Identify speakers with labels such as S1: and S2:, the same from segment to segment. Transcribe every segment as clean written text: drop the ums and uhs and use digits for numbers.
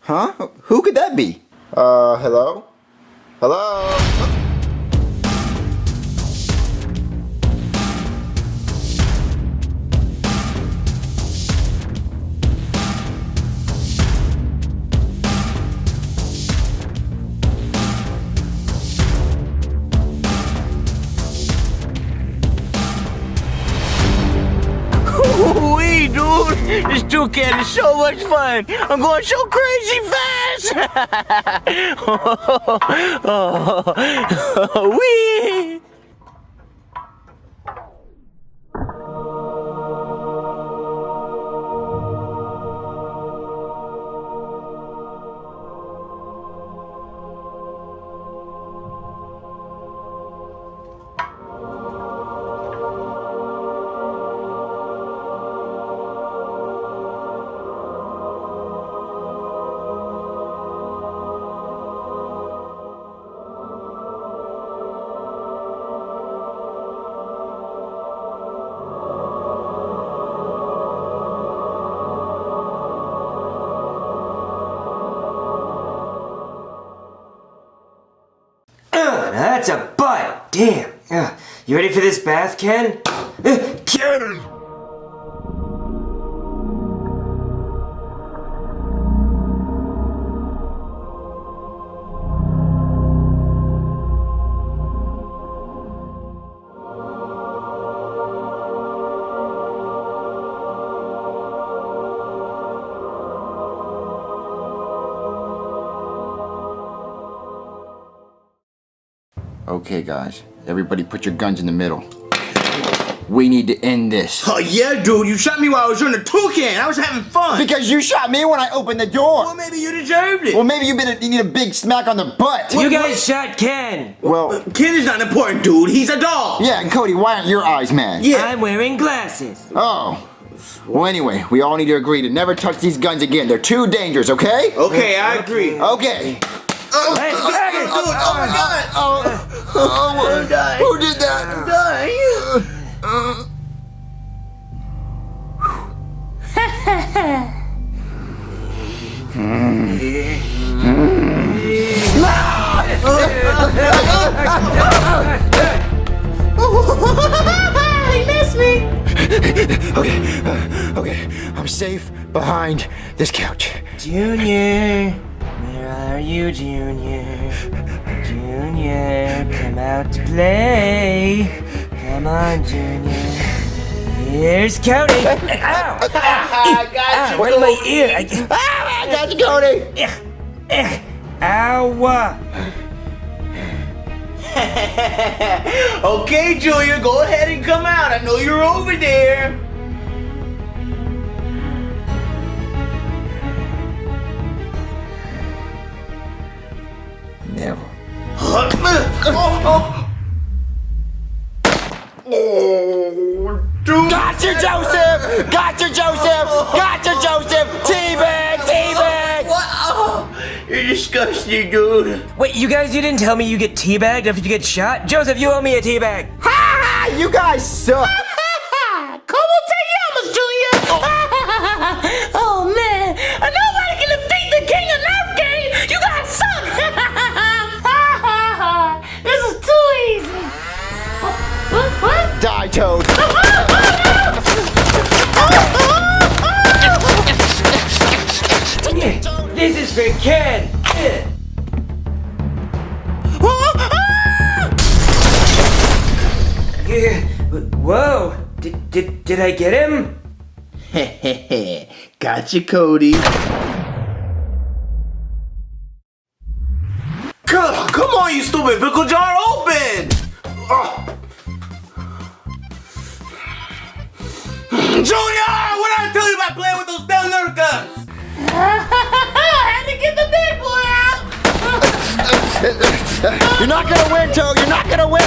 S1: Huh? Who could that be? Hello? Hello?
S2: Wee, dude! This toucan is so much fun! I'm going so crazy fast! Wee!
S3: That's a butt! Damn! You ready for this bath, Ken? Ken!
S1: Okay, guys. Everybody put your guns in the middle. We need to end this.
S2: Oh yeah, dude, you shot me while I was doing the toucan. I was having fun.
S1: Because you shot me when I opened the door.
S2: Well, maybe you deserved it.
S1: Well, maybe you need a big smack on the butt.
S3: You guys shot Ken!
S1: Well,
S2: Ken is not important, dude. He's a dog.
S1: yeah, and Cody, why aren't your eyes mad?
S2: Yeah.
S3: I'm wearing glasses.
S1: Oh. Well, anyway, we all need to agree to never touch these guns again. They're too dangerous, okay?
S2: Okay, I agree.
S1: Okay.
S3: Hey,
S2: Oh my god! I'm dying.
S1: Who did that?
S2: I'm dying.
S4: He missed me!
S1: Okay. I'm safe behind this couch.
S3: Junior, where are you, Junior? Junior, come out to play. Come on, Junior. Here's Cody. Ow!
S2: I got you.
S3: Where's my ear?
S1: I got you, Cody.
S3: Ow!
S2: Okay, Julia, go ahead and come out. I know you're over there.
S1: Never.
S2: Oh, dude.
S1: Gotcha, Joseph! Gotcha, Joseph! Gotcha, Joseph! Teabag! Teabag!
S2: What? Oh, you're disgusting, dude.
S3: Wait, you didn't tell me you get teabagged after you get shot? Joseph, you owe me a teabag.
S1: Ha ha! You guys suck!
S4: Como te llamas, Julia? Oh man, nobody can defeat the king of Nerf game! You guys suck! This is too easy. What?
S1: Die, Toad!
S3: This is for Ken. Whoa! Did I get him?
S2: Gotcha, Cody. Come on, you stupid pickle jar, open! Junior, what did I tell you about playing with those damn Nerf guns?
S4: I had to get the big boy out!
S1: You're not gonna win, Toad! You're not gonna win!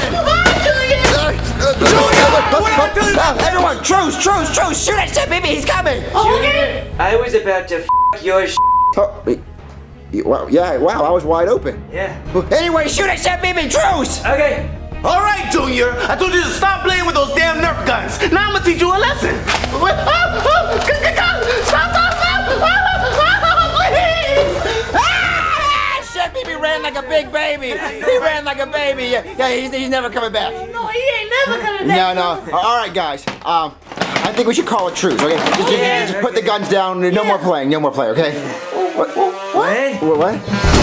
S1: Everyone, truce! Shoot at shit, baby! He's coming!
S4: Okay?
S3: I was about to your
S1: Wow, yeah, wow, I was wide open.
S3: Yeah.
S1: Anyway, shoot at shit, baby! Truce!
S3: Okay.
S2: All right, Junior. I told you to stop playing with those damn Nerf guns. Now I'm gonna teach you a lesson. Stop! Please!
S1: a baby. Yeah, he's never coming back.
S4: No, he ain't never coming back.
S1: No. All right, guys. I think we should call a truce. Okay, just put the guns down. No more playing. No more play. Okay.
S3: What?
S1: What?